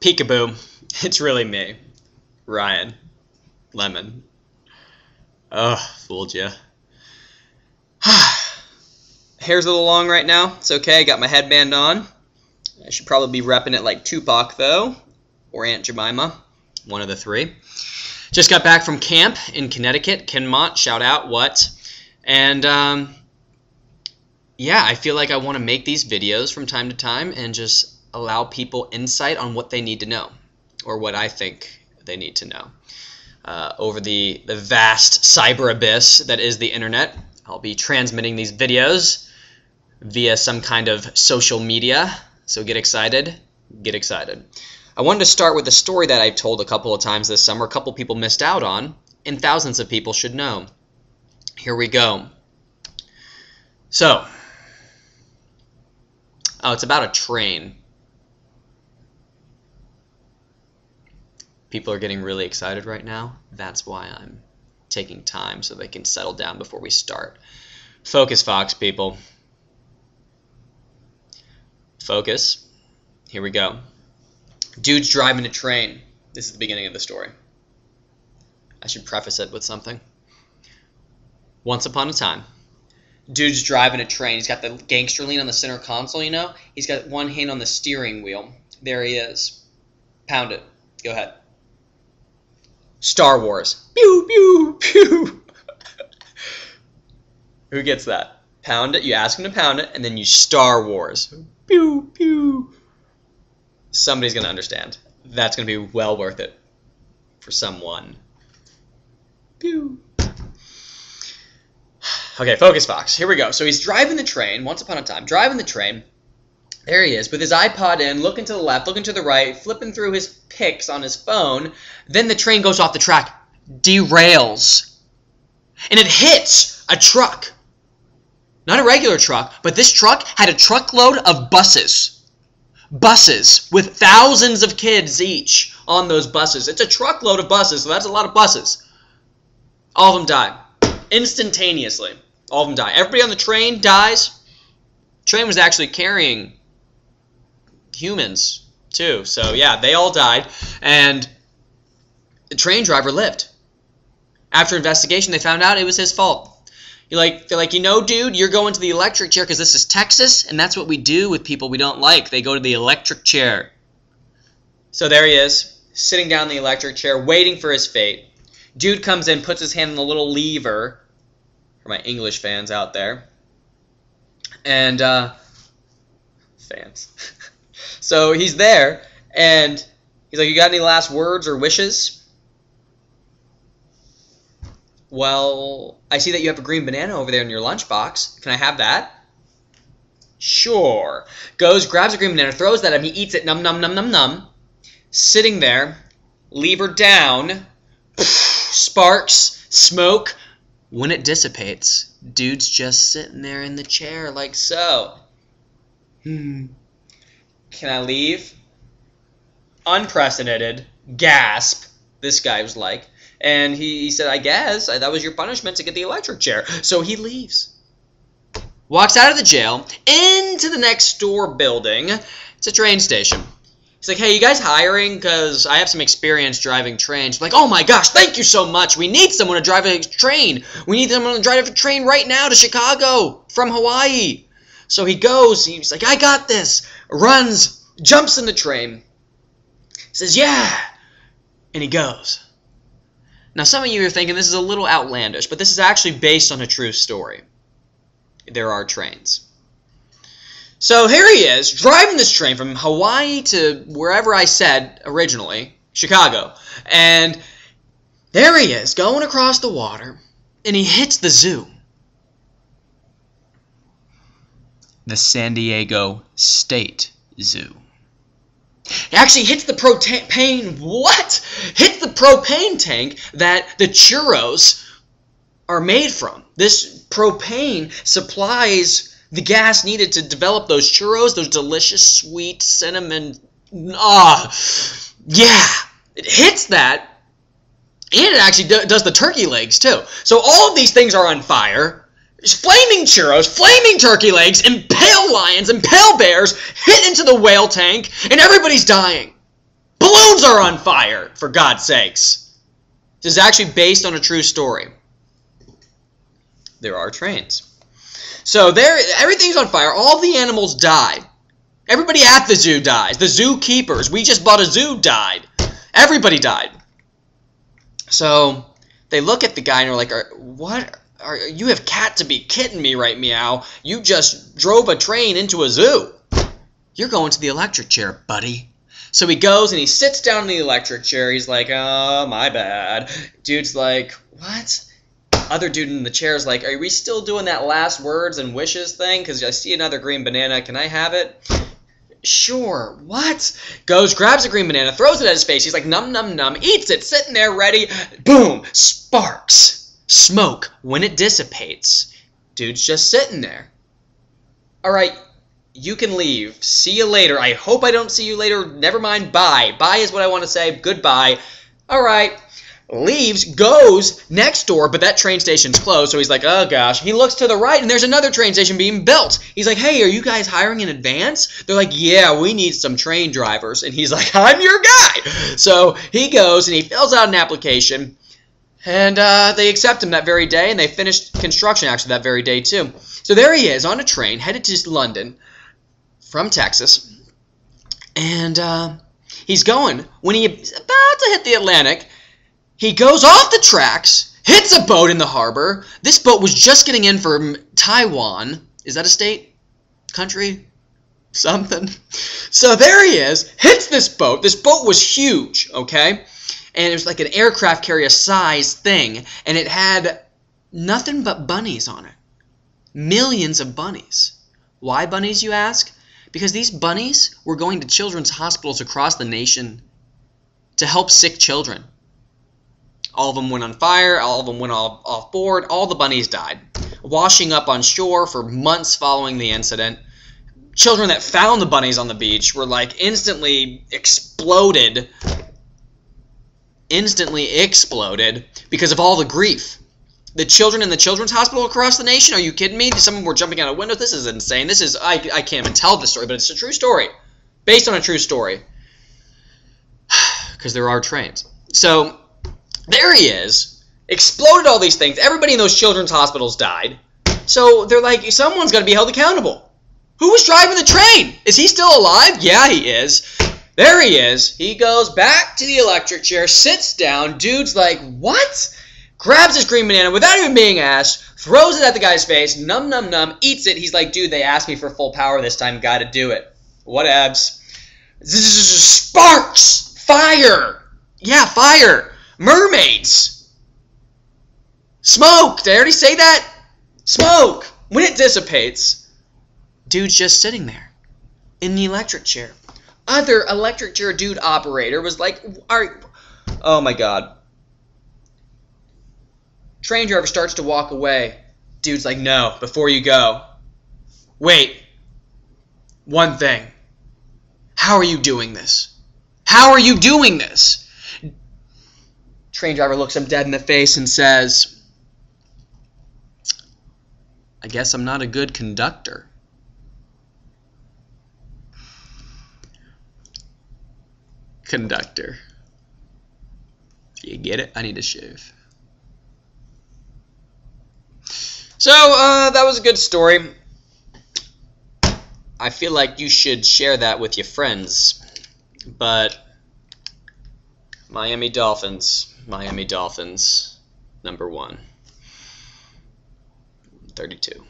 Peekaboo. It's really me, Ryan Lemon. Oh, fooled ya. Hair's a little long right now. It's okay. Got my headband on. I should probably be repping it like Tupac, though, or Aunt Jemima. One of the three. Just got back from camp in Connecticut. Kenmont, shout out, what? And, yeah, I feel like I want to make these videos from time to time and just allow people insight on what they need to know, or what I think they need to know. Over the vast cyber abyss that is the internet, I'll be transmitting these videos via some kind of social media, so get excited, get excited. I wanted to start with a story that I've told a couple of times this summer, a couple people missed out on, and thousands of people should know. Here we go. So, oh, it's about a train. People are getting really excited right now. That's why I'm taking time so they can settle down before we start. Focus, Fox people. Focus. Here we go. Dude's driving a train. This is the beginning of the story. I should preface it with something. Once upon a time, dude's driving a train. He's got the gangster lean on the center console, you know? He's got one hand on the steering wheel. There he is. Pound it. Go ahead. Star Wars. Pew, pew, pew. Who gets that? Pound it. You ask him to pound it, and then you Star Wars. Pew, pew. Somebody's going to understand. That's going to be well worth it for someone. Pew. Okay, focus, Fox. Here we go. So he's driving the train, once upon a time, driving the train. There he is, with his iPod in, looking to the left, looking to the right, flipping through his pics on his phone. Then the train goes off the track, derails, and it hits a truck. Not a regular truck, but this truck had a truckload of buses. Buses with thousands of kids each on those buses. It's a truckload of buses, so that's a lot of buses. All of them die. Instantaneously. All of them die. Everybody on the train dies. The train was actually carrying humans, too. So, yeah, they all died. And the train driver lived. After investigation, they found out it was his fault. They're like, you know, dude, you're going to the electric chair because this is Texas, and that's what we do with people we don't like. They go to the electric chair. So there he is, sitting down in the electric chair, waiting for his fate. Dude comes in, puts his hand on the little lever, for my English fans out there. And, fans. So he's there, and he's like, you got any last words or wishes? Well, I see that you have a green banana over there in your lunchbox. Can I have that? Sure. Goes, grabs a green banana, throws that at him. He eats it, num, num, num, num, num. Sitting there, lever down, sparks, smoke. When it dissipates, dude's just sitting there in the chair like so. Can I leave? Unprecedented. Gasp. This guy was like. And he said, I guess that was your punishment to get the electric chair. So he leaves. Walks out of the jail, into the next door building. It's a train station. He's like, hey, you guys hiring? Because I have some experience driving trains. Like, oh my gosh, thank you so much. We need someone to drive a train. We need someone to drive a train right now to Chicago from Hawaii. So he goes, he's like, I got this. Runs, jumps in the train. Says, yeah. And he goes. Now, some of you are thinking this is a little outlandish, but this is actually based on a true story. There are trains. So here he is, driving this train from Hawaii to wherever I said originally, Chicago. And there he is, going across the water, and he hits the zoo. The San Diego State Zoo. He actually hits the propane, what? Hits the propane tank that the churros are made from. This propane supplies the gas needed to develop those churros, those delicious, sweet, cinnamon, yeah. It hits that, and it actually does the turkey legs, too. So all of these things are on fire. Flaming churros, flaming turkey legs, impale lions, impale bears, hit into the whale tank, and everybody's dying. balloons are on fire, for God's sakes. This is actually based on a true story. There are trains. So everything's on fire. All the animals die. Everybody at the zoo dies. The zookeepers. We just bought a zoo died. Everybody died. So they look at the guy and are like, what? You have got to be kidding me, right, Meow? You just drove a train into a zoo. You're going to the electric chair, buddy. So he goes and he sits down in the electric chair. He's like, oh, my bad. Dude's like, what? Other dude in the chair is like, are we still doing that last words and wishes thing? Because I see another green banana. Can I have it? Sure. What? Goes, grabs a green banana, throws it at his face. He's like, num, num, num. Eats it, sitting there ready. Boom. Sparks. Smoke. When it dissipates, dude's just sitting there. All right. You can leave. See you later. I hope I don't see you later. Never mind. Bye. Bye is what I want to say. Goodbye. All right. Leaves, goes next door, but that train station's closed, so he's like, oh gosh. He looks to the right, and there's another train station being built. He's like, hey, are you guys hiring in advance? They're like, yeah, we need some train drivers. And he's like, I'm your guy. So he goes, and he fills out an application, and they accept him that very day, and they finished construction actually that very day too. So there he is on a train, headed to London from Texas, and he's going. When he's about to hit the Atlantic, he goes off the tracks, hits a boat in the harbor. This boat was just getting in from Taiwan. Is that a state? Country? Something. So there he is, hits this boat. This boat was huge, okay? And it was like an aircraft carrier size thing. And it had nothing but bunnies on it. Millions of bunnies. Why bunnies, you ask? Because these bunnies were going to children's hospitals across the nation to help sick children. All of them went on fire, all of them went off board, all the bunnies died, washing up on shore for months following the incident. Children that found the bunnies on the beach were like instantly exploded because of all the grief. The children in the children's hospital across the nation, are you kidding me? Some of them were jumping out of windows. This is insane. I can't even tell this story, but it's a true story, based on a true story, because there are trains. So there he is, exploded all these things. Everybody in those children's hospitals died. So they're like, someone's got to be held accountable. Who was driving the train? Is he still alive? Yeah, he is. There he is. He goes back to the electric chair, sits down. Dude's like, what? Grabs his green banana without even being asked, throws it at the guy's face, num, num, num, eats it. He's like, dude, they asked me for full power this time. Got to do it. Whatevs. Sparks. Fire. Yeah, fire. Mermaids. Smoke. Did I already say that? Smoke. When it dissipates, dude's just sitting there in the electric chair. Other electric chair dude operator was like, oh my God. Train driver starts to walk away. Dude's like, no, before you go. Wait. One thing. How are you doing this? How are you doing this? Train driver looks him dead in the face and says, I guess I'm not a good conductor. Conductor. You get it? I need to shave. So, that was a good story. I feel like you should share that with your friends. But Miami Dolphins, #1. 32.